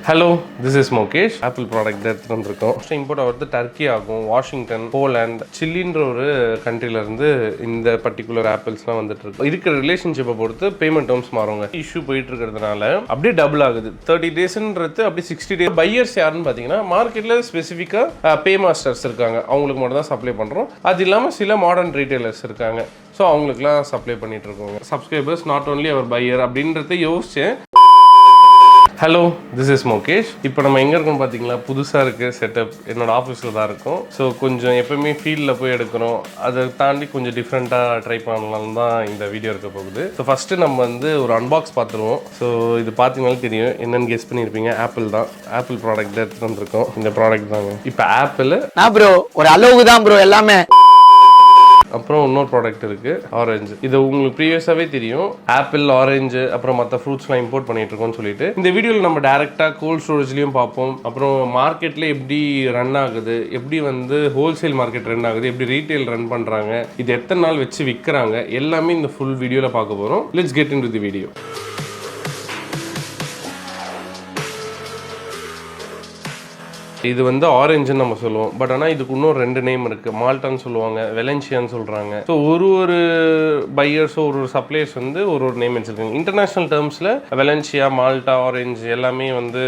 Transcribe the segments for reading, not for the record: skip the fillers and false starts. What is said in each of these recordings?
Hello, this is Mukesh. Apple product எடுத்துகிட்டு வந்திருக்கோம். Import ஆகிறது டர்க்கி ஆகும், வாஷிங்டன், போலாண்ட், சில்லின்ற ஒரு கண்ட்ரிலேருந்து இந்த பர்டிகுலர் ஆப்பிள்ஸ்லாம் வந்துட்டு இருக்கு. இருக்கிற ரிலேஷன்ஷிப்பை பொறுத்து பேமெண்ட் டேர்ம்ஸ் மாறுங்க. இஷ்யூ போயிட்டு இருக்கிறதுனால அப்படியே டபுள் ஆகுது. 30 டேஸ்ன்றது அப்படி 60 டேஸ். பையர்ஸ் யாருன்னு பார்த்தீங்கன்னா மார்க்கெட்டில் ஸ்பெசிஃபிக்காக பே மாஸ்டர்ஸ் இருக்காங்க, அவங்களுக்கு மட்டும் தான் சப்ளை பண்ணுறோம். அது இல்லாமல் சில மாடர்ன் ரீட்டைலர்ஸ் இருக்காங்க, ஸோ அவங்களுக்குலாம் சப்ளை பண்ணிட்டு இருக்கோங்க. Subscribers not only our buyer அப்படின்றத யோசிச்சேன். Hello, this is Mukesh. இப்போ நம்ம எங்கே இருக்கோம் பார்த்தீங்களா, புதுசாக இருக்குது செட்டப். என்னோட ஆஃபீஸில் தான் இருக்கும். ஸோ கொஞ்சம் எப்போயுமே ஃபீல்டில் போய் எடுக்கிறோம், அதை தாண்டி கொஞ்சம் டிஃப்ரெண்ட்டாக ட்ரை பண்ணலாம்னு தான் இந்த வீடியோ இருக்க போகுது. ஸோ ஃபஸ்ட்டு நம்ம வந்து ஒரு அன்பாக்ஸ் பார்த்துருவோம். ஸோ இது பார்த்தீங்கன்னாலும் தெரியும், என்னென்னு கெஸ் பண்ணியிருப்பீங்க. ஆப்பிள் தான், ஆப்பிள் ப்ராடக்ட் எடுத்துகிட்டு வந்திருக்கோம். இந்த ப்ராடக்ட் தாங்க. இப்போ ஆப்பிள் ப்ரோ ஒரு அளவுக்கு தான் ப்ரோ எல்லாமே. அப்புறம் இன்னொரு ப்ராடக்ட் இருக்குது, ஆரஞ்சு. இது உங்களுக்கு ப்ரீவியஸாகவே தெரியும், ஆப்பிள், ஆரஞ்சு, அப்புறம் மற்ற ஃப்ரூட்ஸ்லாம் இம்போர்ட் பண்ணிட்டு இருக்கோம்னு சொல்லிட்டு. இந்த வீடியோவில் நம்ம டேரெக்டாக கோல்ட் ஸ்டோரேஜ்லையும் பார்ப்போம். அப்புறம் மார்க்கெட்டில் எப்படி ரன் ஆகுது, எப்படி வந்து ஹோல்சேல் மார்க்கெட் ரன் ஆகுது, எப்படி ரீட்டைல் ரன் பண்ணுறாங்க, இது எத்தனை நாள் வச்சு விற்கிறாங்க, எல்லாமே இந்த ஃபுல் வீடியோவில் பார்க்க போகிறோம். Let's get into the video. இது வந்து ஆரஞ்சுன்னு நம்ம சொல்லுவோம், பட் ஆனால் இதுக்கு இன்னும் 2 நேம் இருக்குது. மால்டான்னு சொல்லுவாங்க, வெலன்சியான்னு சொல்கிறாங்க. ஸோ ஒரு பையர்ஸோ ஒரு சப்ளையர்ஸ் வந்து ஒரு நேம் வச்சுருக்காங்க. இன்டர்நேஷ்னல் டேர்ம்ஸில் வெலன்சியா, மால்டா, ஆரஞ்சு எல்லாமே வந்து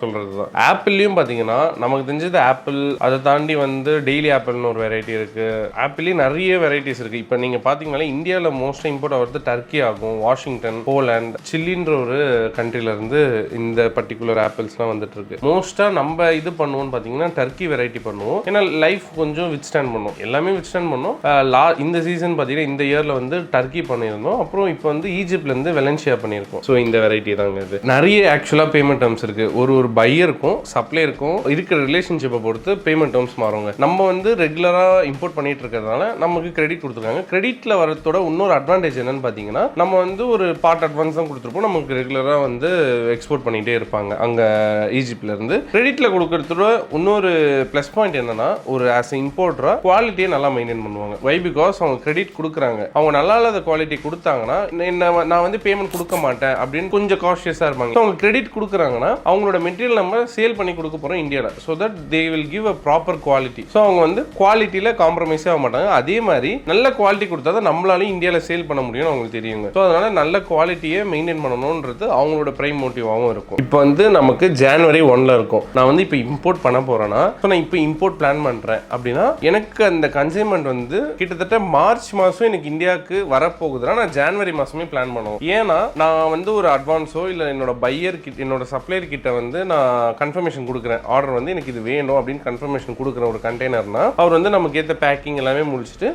சொல்கிறது தான். ஆப்பிள்லையும் பார்த்தீங்கன்னா நமக்கு தெரிஞ்சது ஆப்பிள், அதை தாண்டி வந்து டெய்லி ஆப்பிள்னு ஒரு வெரைட்டி இருக்குது. ஆப்பிள்லேயும் நிறைய வெரைட்டிஸ் இருக்குது. இப்போ நீங்கள் பார்த்தீங்கன்னா இந்தியாவில் மோஸ்ட்டாக இம்போர்ட் ஆகிறது டர்க்கி ஆகும், வாஷிங்டன், போலாண்ட், சில்லின்ற ஒரு கண்ட்ரிலேருந்து இந்த பர்டிகுலர் ஆப்பிள்ஸ்லாம் வந்துட்டு இருக்கு. மோஸ்ட்டாக நம்ம இது பண்ணுவோம் பார்த்தீங்கன்னா டர்க்கி வெரைட்டி பண்ணுவோம், ஏன்னா லைஃப் கொஞ்சம் வித் ஸ்டாண்ட் பண்ணும், எல்லாமே வித் ஸ்டாண்ட் பண்ணும். இந்த சீசன் பார்த்தீங்கன்னா இந்த இயரில் வந்து டர்க்கி பண்ணியிருந்தோம். அப்புறம் இப்போ வந்து ஈஜிப்ட்லேருந்து வெலன்சியா பண்ணியிருக்கோம். ஸோ இந்த வெரைட்டி தாங்க இது. நிறைய ஆக்சுவலாக பேமெண்ட் டேர்ம்ஸ் இருக்குது. ஒரு பையருக்கும் சப்ளையருக்கும் இருக்கிற ரிலேஷன்ஷிப்பை பொறுத்து பேமெண்ட் டேர்ம்ஸ் மாறுங்க. நம்ம வந்து ரெகுலராக இம்போர்ட் பண்ணிட்டு இருக்கிறதுனால நமக்கு கிரெடிட் கொடுத்துருக்காங்க. கிரெடிட்டில் வரதோட இன்னொரு அட்வான்டேஜ் என்னன்னு பார்த்தீங்கன்னா, நம்ம வந்து ஒரு பார்ட் அட்வான்ஸ் தான் கொடுத்துருப்போம், நமக்கு ரெகுலராக வந்து எக்ஸ்போர்ட் பண்ணிகிட்டே இருப்பாங்க அங்கே ஈஜிப்ட்லேருந்து. கிரெடிட்டில் கொடுக்கறதோட இன்னொரு ப்ளஸ் பாயிண்ட் என்னன்னா, ஒரு ஆஸ் இம்போர்ட்டரா குவாலிட்டியை நல்லா மெயின்டைன் பண்ணுவாங்க. வை பிகாஸ் அவங்க கிரெடிட் கொடுக்குறாங்க, அவங்க நல்லா இல்லாத குவாலிட்டி கொடுத்தாங்கன்னா நான் வந்து பேமெண்ட் கொடுக்க மாட்டேன் அப்படின்னு கொஞ்சம் காஷியஸாக இருப்பாங்க. அவங்க கிரெடிட் கொடுக்குறாங்கன்னா அவங்களோட மெட்டீரியல் நம்ம சேல் பண்ணி கொடுக்க போகிறோம் இந்தியாவில், so that they will give a proper quality. So அவங்க வந்து குவாலிட்டியில் காம்ப்ரமைஸே ஆக மாட்டாங்க. அதே மாதிரி நல்ல குவாலிட்டி கொடுத்தா தான் நம்மளாலையும் இந்தியாவில் சேல் பண்ண முடியும்னு அவங்களுக்கு தெரியுங்க. ஸோ அதனால நல்ல குவாலிட்டியை மெயின்டைன் பண்ணணுன்றது அவங்களோட பிரைம் மோட்டிவாகவும் இருக்கும். இப்போ வந்து நமக்கு ஜனவரி 1 இருக்கும். நான் வந்து இப்போ இம்போர்ட் பண்ண போறேன்னா, நான் இப்போ இம்போர்ட் பிளான் பண்றேன் அப்படின்னா, எனக்கு அந்த கன்சைன்மெண்ட் வந்து கிட்டத்தட்ட மார்ச் மாசம் எனக்கு இந்தியாவுக்கு வரப்போகுதுன்னா நான் ஜனவரி மாசமே பிளான் பண்ணுவோம். ஏன்னா நான் வந்து ஒரு அட்வான்ஸோ இல்லை என்னோட பையர் கிட்ட, என்னோட சப்ளையர் கிட்ட வந்து நான் கன்ஃபர்மேஷன் கொடுக்குறேன், ஆர்டர் வந்து எனக்கு இது வேணும் அப்படின்னு கன்ஃபர்மேஷன் கொடுக்குற ஒரு கண்டெய்னர்னா, அவர் வந்து நமக்கு ஏற்ற பேக்கிங் எல்லாமே முடிச்சுட்டு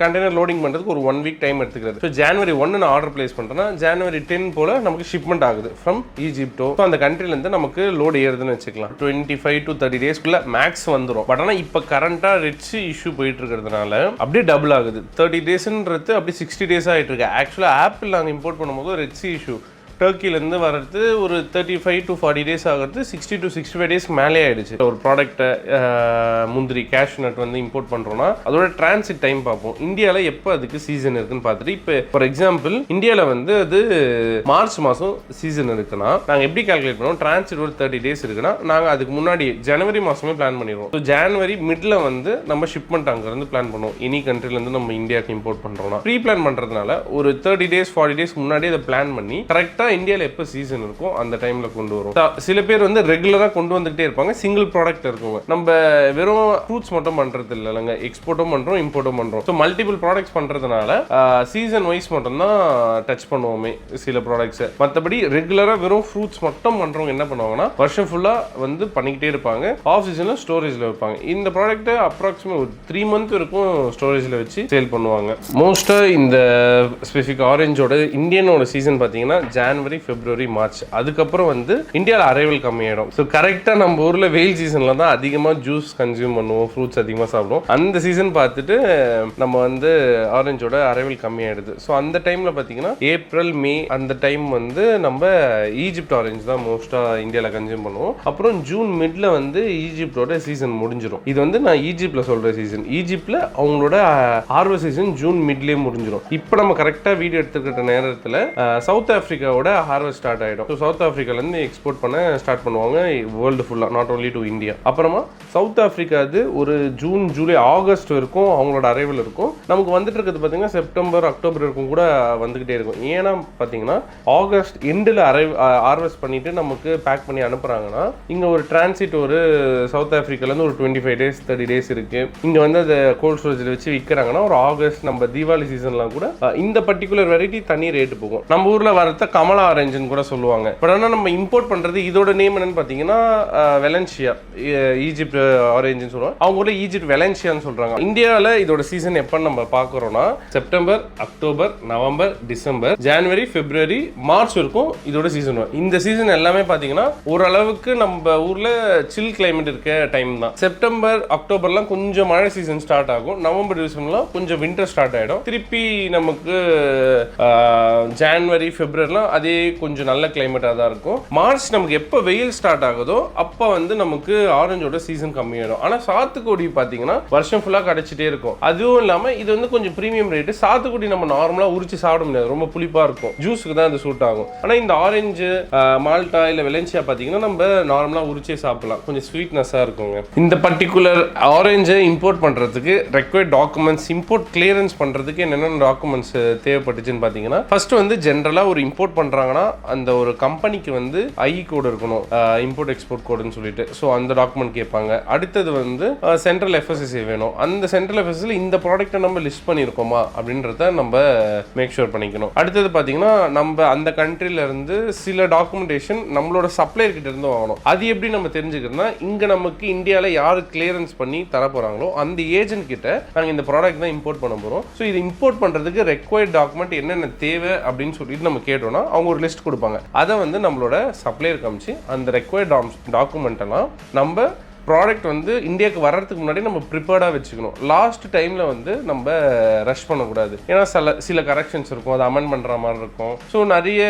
கண்டெய்னர் லோடிங் பண்றதுக்கு ஒரு 1 வீக் டைம் எடுத்துக்கிறது. ஸோ ஜனவரி 1 நான் ஆர்டர் பிளேஸ் பண்றேன்னா ஜனவரி 10 போல நமக்கு ஷிப்மெண்ட் ஆகுது ஃப்ரம் ஈஜிப்டோ. அந்த கண்ட்ரில இருந்து நமக்கு லோடு ஏறுதுன்னு வச்சுக்கலாம். 25 to 30 டேஸ்க்குள்ள மேக்ஸ் வந்துடும். பட் ஆனால் இப்போ கரண்டாக ரெட்ஸ் இஷ்யூ போயிட்டு இருக்கிறதுனால அப்படியே டபுள் ஆகுது. 30 டேஸ்ன்றது அப்படி 60 டேஸ் ஆகிட்டு இருக்கு. ஆக்சுவலாக ஆப்பிள் நாங்கள் இம்போர்ட் பண்ணும்போது ரெட்ஸ் இஷ்யூ டர்க்கிலேருந்து வர்றது ஒரு 35 to 40 டேஸ் ஆகிறது, 60 to 65 டேஸ்க்கு மேலே ஆயிடுச்சு. ஒரு ப்ராடக்ட்டை முந்திரி, கேஷ்யூ நட் வந்து இம்போர்ட் பண்ணுறோன்னா அதோட டிரான்சிட் டைம் பார்ப்போம். இந்தியாவில் எப்போ அதுக்கு சீசன் இருக்குன்னு பார்த்துட்டு, இப்போ ஃபார் எக்ஸாம்பிள் இந்தியாவில் வந்து அது மார்ச் மாதம் சீசன் இருக்குன்னா நாங்கள் எப்படி கால்குலேட் பண்ணுவோம், டிரான்சிட் ஒரு 30 டேஸ் இருக்குன்னா நாங்கள் அதுக்கு முன்னாடி ஜனவரி மாதமே பிளான் பண்ணிடுவோம். ஸோ ஜனவரி மிட்ல வந்து நம்ம ஷிப்மெண்ட் அங்கேருந்து பிளான் பண்ணுவோம். எனி கண்ட்ரிலேருந்து நம்ம இந்தியாவுக்கு இம்போர்ட் பண்ணுறோம்னா ப்ரீ பிளான் பண்ணுறதுனால ஒரு 30 டேஸ் 40 டேஸ் முன்னாடி அதை பிளான் பண்ணி கரெக்டாக இந்தியாவில் எப்போ சீசன் இருக்கும் அந்த டைம்ல கொண்டு வரும். சில பேர் வந்து ரெகுலரா கொண்டு வந்துகிட்டே இருப்பாங்க, சிங்கிள் ப்ராடக்ட் இருக்குங்க. நம்ம வெறும் ஃப்ரூட்ஸ் மட்டும் பண்றது இல்லைங்க, எக்ஸ்போர்ட்டும் பண்றோம், இம்போர்ட்டும் பண்றோம். ஸோ மல்டிபிள் ப்ராடக்ட்ஸ் பண்றதுனால சீசன் வைஸ் மட்டும் தான் டச் பண்ணுவோமே சில ப்ராடக்ட்ஸ். மற்றபடி ரெகுலரா வெறும் ஃப்ரூட்ஸ் மட்டும் பண்றவங்க என்ன பண்ணுவாங்கன்னா வருஷம் ஃபுல்லா வந்து பண்ணிக்கிட்டே இருப்பாங்க. ஆஃப் சீசன்ல ஸ்டோரேஜ்ல வைப்பாங்க. இந்த ப்ராடக்ட் அப்ராக்சிமேட் ஒரு 3 மந்த் இருக்கும் ஸ்டோரேஜ்ல வச்சு சேல் பண்ணுவாங்க. மோஸ்டா இந்த ஸ்பெசிஃபிக் ஆரஞ்சோட இந்தியனோட சீசன் பார்த்தீங்கன்னா ஜனவரி, பிப்ரவரி, மார்ச். அதுக்கப்புறம் வந்து இந்தியாவில் அரைவல் கம்மியாயிடும். ஸோ கரெக்டாக நம்ம ஊரில் வெயில் சீசனில் தான் அதிகமாக ஜூஸ் கன்சியூம் பண்ணுவோம், ஃப்ரூட்ஸ் அதிகமாக சாப்பிடுவோம். அந்த சீசன் பார்த்துட்டு நம்ம வந்து ஆரஞ்சோட அரைவல் கம்மியாயிடுது. ஸோ அந்த டைமில் பார்த்தீங்கன்னா ஏப்ரல், மே அந்த டைம் வந்து நம்ம ஈஜிப்ட் ஆரஞ்சு தான் மோஸ்ட்டாக இந்தியாவில் கன்சியூம் பண்ணுவோம். அப்புறம் ஜூன் மிட்ல வந்து ஈஜிப்டோட சீசன் முடிஞ்சிடும். இது வந்து நான் ஈஜிப்டில் சொல்கிற சீசன். ஈஜிப்டில் அவங்களோட ஹார்வெஸ்ட் சீசன் ஜூன் மிட்லேயே முடிஞ்சிடும். இப்போ நம்ம கரெக்டாக வீடியோ எடுத்துக்கிட்ட நேரத்தில் சவுத் ஆஃப்ரிக்காவோட ஆஃப்ரிக்காவோட ஹார்வெஸ்ட் ஸ்டார்ட் ஆகிடும். ஸோ சவுத் ஆஃப்ரிக்காலேருந்து எக்ஸ்போர்ட் பண்ண ஸ்டார்ட் பண்ணுவாங்க வேர்ல்டு ஃபுல்லாக, நாட் ஓன்லி டு இந்தியா. அப்புறமா சவுத் ஆஃப்ரிக்கா அது ஒரு ஜூன் ஜூலை ஆகஸ்ட் வரைக்கும் அவங்களோட அரைவல் இருக்கும். நமக்கு வந்துட்டு இருக்கிறது பார்த்தீங்கன்னா செப்டம்பர் அக்டோபர் இருக்கும் கூட வந்துகிட்டே இருக்கும். ஏன்னா பார்த்தீங்கன்னா ஆகஸ்ட் எண்டில் ஹார்வெஸ்ட் பண்ணிட்டு நமக்கு பேக் பண்ணி அனுப்புறாங்கன்னா இங்கே ஒரு டிரான்சிட் ஒரு சவுத் ஆஃப்ரிக்காலேருந்து ஒரு 25 days 30 days இருக்கு. இங்கே வந்து அதை கோல்ட் ஸ்டோரேஜில் வச்சு விற்கிறாங்கன்னா ஒரு ஆகஸ்ட் நம்ம தீபாவளி சீசன்லாம் கூட இந்த பர்டிகுலர் வெரைட்டி தனி ரேட்டு போகும். நம்ம ஊரில் வரத கமலா ஆரஞ்சுன்னு கூட சொல்லுவாங்க. பட் ஆனால் நம்ம இம்போர்ட் பண்ணுறது இதோட நேம் என்னன்னு பார்த்தீங்கன்னா வெலன்சியா, ஈஜிப்ட் ஆரஞ்சுன்னு சொல்லுவாங்க. அவங்க ஊரில் ஈஜிப்ட் வெலன்சியான்னு சொல்கிறாங்க. இந்தியாவில் இதோட சீசன் எப்போ நம்ம பார்க்குறோம்னா செப்டம்பர் அக்டோபர் நவம்பர் டிசம்பர் ஜனவரி பிப்ரவரி மார்ச் இருக்கும் இதோட சீசன். இந்த சீசன் எல்லாமே பார்த்தீங்கன்னா ஓரளவுக்கு நம்ம ஊரில் சில் கிளைமேட் இருக்க டைம் தான். செப்டம்பர் அக்டோபர்லாம் கொஞ்சம் மழை சீசன் ஸ்டார்ட் ஆகும். நவம்பர் டிசம்பர்லாம் கொஞ்சம் வின்டர் ஸ்டார்ட் ஆகிடும். திருப்பி நமக்கு ஜனவரி பிப்ரவரிலாம் அதே கொஞ்சம் நல்ல கிளைமேட்டாக தான் இருக்கும். மார்ச் நமக்கு எப்போ வெயில் ஸ்டார்ட் ஆகுதோ அப்போ வந்து நமக்கு ஆரஞ்சோட சீசன் கம்மியாயிடும். ஆனால் சாத்துக்குடி பார்த்தீங்கன்னா வருஷம் ஃபுல்லாக கிடைச்சிட்டே இருக்கும். அதுவும் இல்லாமல் இது வந்து கொஞ்சம் ப்ரீமியம் ரேட்டு. சாத்துக்குடி நம்ம நார்மலாக உரிச்சு சாப்பிட முடியாது, ரொம்ப புளிப்பாக இருக்கும். ஜூஸுக்கு தான் இது சூட் ஆகும். ஆனால் இந்த ஆரஞ்சு மால்டா இல்லை வெலன்சியா பார்த்தீங்கன்னா நம்ம நார்மலாக உரிச்சே சாப்பிடலாம், கொஞ்சம் ஸ்வீட்னஸாக இருக்குங்க. இந்த பர்டிகுலர் ஆரஞ்சை இம்போர்ட் பண்ணுறதுக்கு ரெக்வயர்ட் டாக்குமெண்ட்ஸ், இம்போர்ட் கிளியரன்ஸ் பண்ணுறதுக்கு என்னென்ன டாக்குமெண்ட்ஸ் தேவைப்பட்டுச்சுன்னு பார்த்தீங்கன்னா ஃபர்ஸ்ட் வந்து ஜென்ரலாக ஒரு இம்போர்ட் பண்ணுறாங்கன்னா அந்த ஒரு கம்பெனிக்கு வந்து ஐ கோடு இருக்கணும், இம்போர்ட் எக்ஸ்போர்ட் கோடுன்னு சொல்லிட்டு. ஸோ அந்த டாக்குமெண்ட் கேட்பாங்க. அடுத்தது வந்து சென்ட்ரல் எஃப்எஸ்எஸ்ஐ வேணும். அந்த சென்ட்ரல் எஃப்எஸ்எஸ்ல இந்த ப்ராடக்ட்டை நம்ம லிஸ்ட் பண்ணியிருக்கோமா அப்படின்றத நம்ம மேக் ஷூர் பண்ணிக்கணும். அடுத்தது பார்த்தீங்கன்னா நம்ம அந்த கண்ட்ரில இருந்து சில டாக்குமெண்டேஷன் நம்மளோட சப்ளையர் கிட்ட இருந்து வாங்கணும். அது எப்படி நம்ம தெரிஞ்சுக்கிறதுனா இங்க நமக்கு இந்தியாவில் யாரு கிளியரன்ஸ் பண்ணி தர போறாங்களோ அந்த ஏஜென்ட் கிட்ட நாங்கள் இந்த ப்ராடக்ட் தான் இம்போர்ட் பண்ண போறோம். ஸோ இது இம்போர்ட் பண்றதுக்கு ரெக்வயர்ட் டாக்குமெண்ட் என்னென்ன தேவை அப்படின்னு சொல்லிட்டு நம்ம கேட்டோம்னா அவங்க ஒரு லிஸ்ட் கொடுப்பாங்க. அதை வந்து நம்மளோட சப்ளையர் காமிச்சு அந்த ரெக்வயர்ட் டாக்குமெண்ட் எல்லாம் நம்ம ப்ராடக்ட் வந்து இந்தியாவுக்கு வர்றதுக்கு முன்னாடி நம்ம ப்ரிப்பேர்டாக வச்சுக்கணும். லாஸ்ட் டைமில் வந்து நம்ம ரஷ் பண்ணக்கூடாது. ஏன்னா சில கரெக்ஷன்ஸ் இருக்கும், அதை அமெண்ட் பண்ணுற மாதிரி இருக்கும். ஸோ நிறைய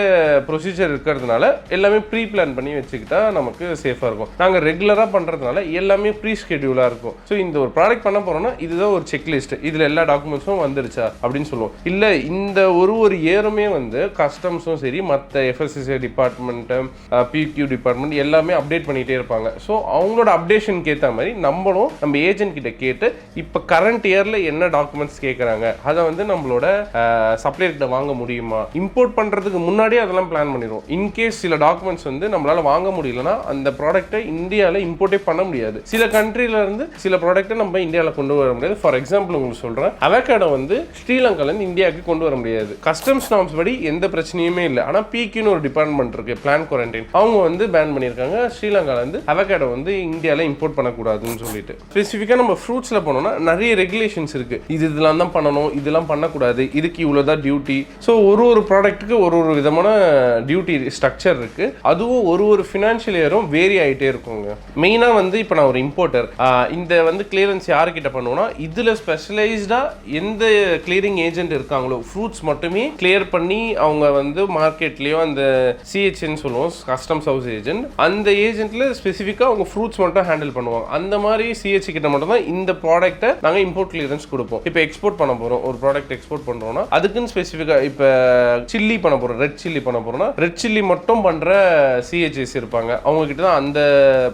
ப்ரொசீஜர் இருக்கிறதுனால எல்லாமே ப்ரீ பிளான் பண்ணி வச்சுக்கிட்டா நமக்கு சேஃபாக இருக்கும். நாங்கள் ரெகுலராக பண்ணுறதுனால எல்லாமே ப்ரீ ஸ்கெடியூலாக இருக்கும். ஸோ இந்த ஒரு ப்ராடக்ட் பண்ண போகிறோம்னா இதுதான் ஒரு செக்லிஸ்ட், இதில் எல்லா டாக்குமெண்ட்ஸும் வந்துருச்சா அப்படின்னு சொல்லுவோம். இல்லை இந்த ஒரு இயருமே வந்து கஸ்டம்ஸும் சரி மற்ற எஃப்எஸ்எஸ்ஐ டிபார்ட்மெண்ட்டு பிக்யூ டிபார்ட்மெண்ட் எல்லாமே அப்டேட் பண்ணிகிட்டே இருப்பாங்க. ஸோ அவங்களோட அப்டேஷன் ஏற்ற மாதிரி நம்மளும் நம்ம ஏஜென்ட் கிட்ட கேட்டு இப்போ கரண்ட் இயர்ல என்ன டாக்குமெண்ட்ஸ் கேட்குறாங்க அதை வந்து நம்மளோட சப்ளையர் கிட்ட வாங்க முடியுமா, இம்போர்ட் பண்றதுக்கு முன்னாடியே அதெல்லாம் பிளான் பண்ணிடுவோம். இன்கேஸ் சில டாக்குமெண்ட்ஸ் வந்து நம்மளால வாங்க முடியலன்னா அந்த ப்ராடக்ட்டை இந்தியாவில் இம்போர்ட்டே பண்ண முடியாது. சில கண்ட்ரில இருந்து சில ப்ராடக்ட்டை நம்ம இந்தியாவில் கொண்டு வர முடியாது. ஃபார் எக்ஸாம்பிள் உங்களுக்கு சொல்றேன், அவகாடோ வந்து ஸ்ரீலங்காலேருந்து இந்தியாவுக்கு கொண்டு வர முடியாது. கஸ்டம்ஸ் நார்ம்ஸ் படி எந்த பிரச்சனையுமே இல்லை. ஆனால் பிக்யூன்னு ஒரு டிபார்ட்மெண்ட் இருக்கு, பிளான் குவாரண்டைன், அவங்க வந்து பேன் பண்ணியிருக்காங்க ஸ்ரீலங்காலேருந்து அவகாடோ வந்து இந்தியாவில் இம்போர்ட் பண்ணக்கூடாதுன்னு சொல்லிட்டு. ஸ்பெசிஃபிக்காக நம்ம ஃப்ரூட்ஸில் போனோம்னா நிறைய ரெகுலேஷன்ஸ் இருக்கு. இதெல்லாம் தான் பண்ணணும், இதெல்லாம் பண்ணக்கூடாது, இதுக்கு இவ்வளோதான் டியூட்டி. ஸோ ஒரு ப்ராடக்ட்டுக்கு ஒரு விதமான டியூட்டி ஸ்ட்ரக்சர் இருக்கு. அதுவும் ஒரு ஃபினான்ஷியல் இயரும் வேரி ஆகிட்டே இருக்குங்க. மெயினாக வந்து இப்போ நான் ஒரு இம்போர்ட்டர், இந்த வந்து கிளியரன்ஸ் யாருக்கிட்ட பண்ணுவோம்னா இதில் ஸ்பெஷலைஸ்டாக எந்த கிளியரிங் ஏஜென்ட் இருக்காங்களோ ஃப்ரூட்ஸ் மட்டுமே கிளியர் பண்ணி அவங்க வந்து மார்க்கெட்லேயோ அந்த சிஹெச்ன்னு சொல்லுவோம், கஸ்டம்ஸ் ஹவுஸ் ஏஜென்ட், அந்த ஏஜென்ட்ல ஸ்பெசிஃபிக்காக அவங்க ஃப்ரூட்ஸ் மட்டும் ஹேண்டில் பண்ணுவாங்க. அந்த மாதிரி சிஹெச் கிட்ட மட்டும் தான் இந்த ப்ராடக்ட்டை நாங்கள் இம்போர்ட் கிளியரன்ஸ் கொடுப்போம். இப்போ எக்ஸ்போர்ட் பண்ண போகிறோம், ஒரு ப்ராடக்ட் எக்ஸ்போர்ட் பண்ணுறோம்னா அதுக்குன்னு ஸ்பெசிஃபிக்காக இப்போ சில்லி பண்ண போகிறோம், ரெட் சில்லி பண்ண போகிறோம்னா ரெட் சில்லி மட்டும் பண்ணுற சிஹெச்எஸ் இருப்பாங்க. அவங்க கிட்ட தான் அந்த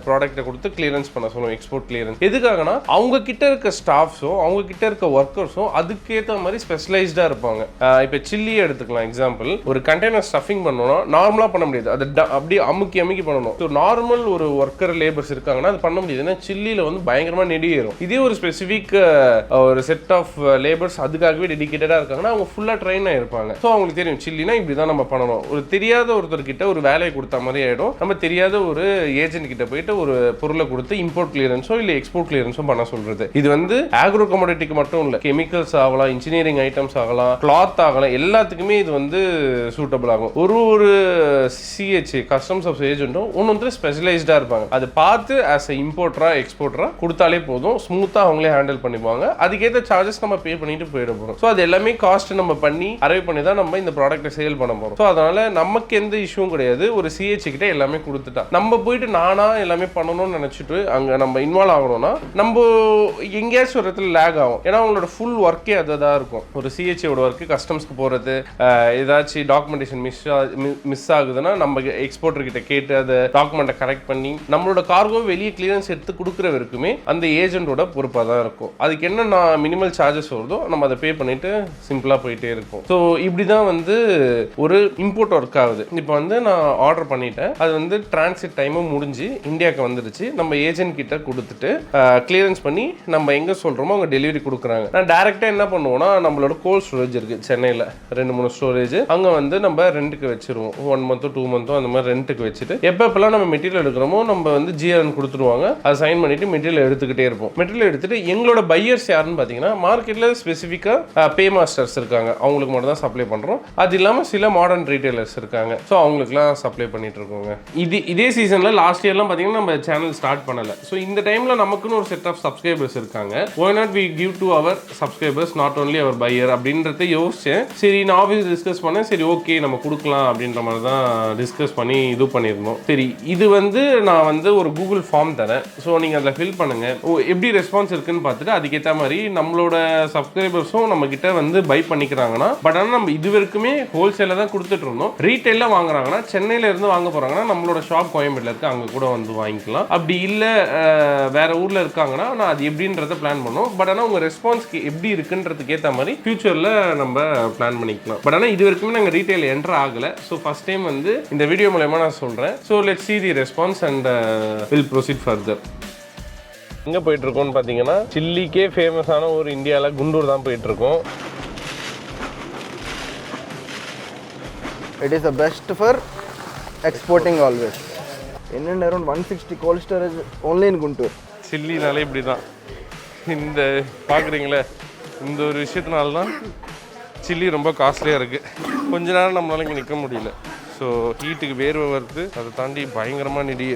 ப்ராடக்ட்டை கொடுத்து கிளியரன்ஸ் பண்ண சொல்லுவோம், எக்ஸ்போர்ட் கிளியரன்ஸ். எதுக்காகனா அவங்க கிட்ட இருக்க ஸ்டாஃப்ஸும் அவங்க கிட்ட இருக்க ஒர்க்கர்ஸும் அதுக்கேற்ற மாதிரி ஸ்பெஷலைஸ்டாக இருப்பாங்க. இப்போ சில்லியை எடுத்துக்கலாம் எக்ஸாம்பிள், ஒரு கண்டெய்னர் ஸ்டஃபிங் பண்ணோம்னா நார்மலாக பண்ண முடியாது, அது அப்படியே அமுக்கி பண்ணணும். ஸோ நார்மல் ஒரு ஒர்க்கர் லேபர்ஸ் இருக்காங்கன்னா அது பண்ண முடியாது. ஏன்னா சில்லியில் வந்து பயங்கரமாக நெடியேறும். இதே ஒரு ஸ்பெசிஃபிக் ஒரு செட் ஆஃப் லேபர்ஸ் அதுக்காகவே டெடிகேட்டடாக இருக்காங்கன்னா அவங்க ஃபுல்லாக ட்ரெயின் ஆகிருப்பாங்க. ஸோ அவங்களுக்கு தெரியும் சில்லினா இப்படி தான் நம்ம பண்ணணும். ஒரு தெரியாத ஒருத்தர்கிட்ட ஒரு வேலையை கொடுத்த மாதிரி ஆகிடும். நம்ம தெரியாத ஒரு ஏஜென்ட் கிட்ட போயிட்டு ஒரு பொருளை கொடுத்து இம்போர்ட் கிளியரன்ஸோ இல்லை எக்ஸ்போர்ட் கிளியரன்ஸோ பண்ண சொல்றது. இது வந்து ஆக்ரோ கமோடிட்டிக்கு மட்டும் இல்லை, கெமிக்கல்ஸ் ஆகலாம், இன்ஜினியரிங் ஐட்டம்ஸ் ஆகலாம், கிளாத் ஆகலாம், எல்லாத்துக்குமே இது வந்து சூட்டபிள் ஆகும். ஒரு சிஹெச் கஸ்டம்ஸ் ஆஃப் ஏஜென்ட்டும் ஒன்று ஸ்பெஷலைஸ்டாக இருப்பாங்க. அதை பார்த்து ஆஸ் எ இம்போர்ட்டரா எக்ஸ்போர்ட்டரா கொடுத்தாலே போதும், ஸ்மூத்தாக அவங்களே ஹேண்டில் பண்ணிப்பாங்க. அதுக்கேற்ற சார்ஜஸ் நம்ம பே பண்ணிட்டு போயிட போகிறோம். ஸோ அது எல்லாமே காஸ்ட் நம்ம பண்ணி அரைவ் பண்ணி தான் நம்ம இந்த ப்ராடக்ட்டை சேல் பண்ண போகிறோம். ஸோ அதனால நமக்கு எந்த இஷ்யூவும் கிடையாது. ஒரு சிஹெச் கிட்ட எல்லாமே கொடுத்துட்டா நம்ம போயிட்டு நானா எல்லாமே பண்ணணும்னு நினச்சிட்டு அங்கே நம்ம இன்வால்வ் ஆகணும்னா நம்ம எங்கேயாச்சும் ஒரு இடத்துல லேக் ஆகும். ஏன்னா அவங்களோட ஃபுல் ஒர்க்கே அதுதான் இருக்கும். ஒரு சிஹெச்சோட ஒர்க்கு கஸ்டம்ஸ்க்கு போகிறது, ஏதாச்சும் டாக்குமெண்டேஷன் மிஸ் ஆகுதுன்னா நம்ம எக்ஸ்போர்ட்டர் கிட்ட கேட்டு அதை டாக்குமெண்ட்டை கரெக்ட் பண்ணி நம்மளோட கார்கோ வெளியே கிளியரன்ஸ் எடுத்து கொடுக்குற வரைக்குமே அந்த ஏஜென்ட்டோட பொறுப்பாக தான் இருக்கும். அதுக்கு என்ன நான் மினிமல் சார்ஜஸ் வருதோ நம்ம அதை பே பண்ணிட்டு சிம்பிளாக போயிட்டே இருக்கும். ஸோ இப்படி தான் வந்து ஒரு இம்போர்ட் ஒர்க் ஆகுது. இப்போ வந்து நான் ஆர்டர் பண்ணிட்டேன், அது வந்து டிரான்சிட் டைமும் முடிஞ்சு இந்தியாவுக்கு வந்துடுச்சு. நம்ம ஏஜென்ட் கிட்ட கொடுத்துட்டு கிளியரன்ஸ் பண்ணி நம்ம எங்கே சொல்கிறோமோ அவங்க டெலிவரி கொடுக்குறாங்க. நான் டேரெக்டாக என்ன பண்ணுவோம்னா நம்மளோட கோல்ட் ஸ்டோரேஜ் இருக்குது சென்னையில் 2-3 ஸ்டோரேஜ், அங்கே வந்து நம்ம ரெண்ட்டுக்கு வச்சிருவோம். 1 மந்த்தோ 2 மந்த்தோ அந்த மாதிரி ரெண்ட்டுக்கு வச்சுட்டு எப்பப்பெல்லாம் நம்ம மெட்டீரியல் எடுக்கிறோமோ நம்ம வந்து ஜிஆர்என் கொடுத்துருவாங்க. அதை சைன் பண்ணிட்டு மெட்டீரியல் எடுத்துக்கிட்டே இருப்போம். மெட்டீரியல் எடுத்துட்டு எங்களோட பையர்ஸ் யாருன்னு பார்த்தீங்கன்னா மார்க்கெட்டில் ஸ்பெசிஃபிக்காக பே மாஸ்டர்ஸ் இருக்காங்க, அவங்களுக்கு மட்டும் தான் சப்ளை பண்ணுறோம். அது இல்லாமல் சில மாடர்ன் ரீட்டைலர்ஸ் இருக்காங்க, ஸோ அவங்களுக்குலாம் சப்ளை பண்ணிட்டு இருக்கோங்க. இதே சீசனில் லாஸ்ட் இயர்லாம் பார்த்தீங்கன்னா நம்ம சேனல் ஸ்டார்ட் பண்ணலை. ஸோ இந்த டைமில் நமக்குன்னு ஒரு செட் ஆஃப் சப்ஸ்கிரைபர்ஸ் இருக்காங்க. why not we give to our subscribers not only our buyer அப்படின்றத யோசிச்சேன். சரி நான் ஆஃபீஸ் டிஸ்கஸ் பண்ணேன், சரி ஓகே நம்ம கொடுக்கலாம் அப்படின்ற மாதிரி தான் டிஸ்கஸ் பண்ணி இது பண்ணியிருந்தோம். சரி இது வந்து நான் வந்து ஒரு கூகுள் ஃபார்ம் தரேன், ஸோ நீங்கள் அதில் ஃபில் பண்ணுங்கள், எப்படி ரெஸ்பான்ஸ் இருக்குன்னு பார்த்துட்டு அதுக்கேற்ற மாதிரி நம்மளோட சப்ஸ்கிரைபர்ஸும் நம்ம கிட்ட வந்து பை பண்ணிக்கிறாங்கன்னா. பட் ஆனால் நம்ம இது வரைக்குமே ஹோல்சேலில் தான் கொடுத்துட்டு இருந்தோம். ரீட்டைலில் வாங்குறாங்கன்னா சென்னையில இருந்து வாங்க போகிறாங்கன்னா நம்மளோட ஷாப் கோயம்பேட்டில் இருக்குது, அங்கே கூட வந்து வாங்கிக்கலாம். அப்படி இல்லை வேற ஊரில் இருக்காங்கன்னா நான் அது எப்படின்றத பிளான் பண்ணுவோம். பட் ஆனால் உங்கள் ரெஸ்பான்ஸ்க்கு எப்படி இருக்குன்றதுக்கு ஏற்ற மாதிரி ஃபியூச்சரில் நம்ம பிளான் பண்ணிக்கலாம். பட் ஆனால் இது வரைக்குமே நாங்கள் ரீட்டைல் என்டர் ஆகலை. ஸோ ஃபர்ஸ்ட் டைம் வந்து இந்த வீடியோ மூலமா நான் சொல்கிறேன். So let's see the response and we'll proceed further. எங்கே போயிட்டுருக்கோம்னு பார்த்தீங்கன்னா சில்லிக்கே ஃபேமஸான ஒரு இந்தியாவில் குண்டூர் தான் போயிட்டுருக்கோம். It is the best for exporting always. In and around 160 cold storage only in Guntur. சில்லினாலே இப்படி தான். இந்த பார்க்குறீங்களே இந்த ஒரு விஷயத்தினால தான் சில்லி ரொம்ப காஸ்ட்லியாக இருக்குது. கொஞ்ச நேரம் நம்மளால இங்கே நிற்க முடியல. ஸோ ஹீட்டுக்கு வேர்வை வருது, அதை தாண்டி பயங்கரமாக நெடிய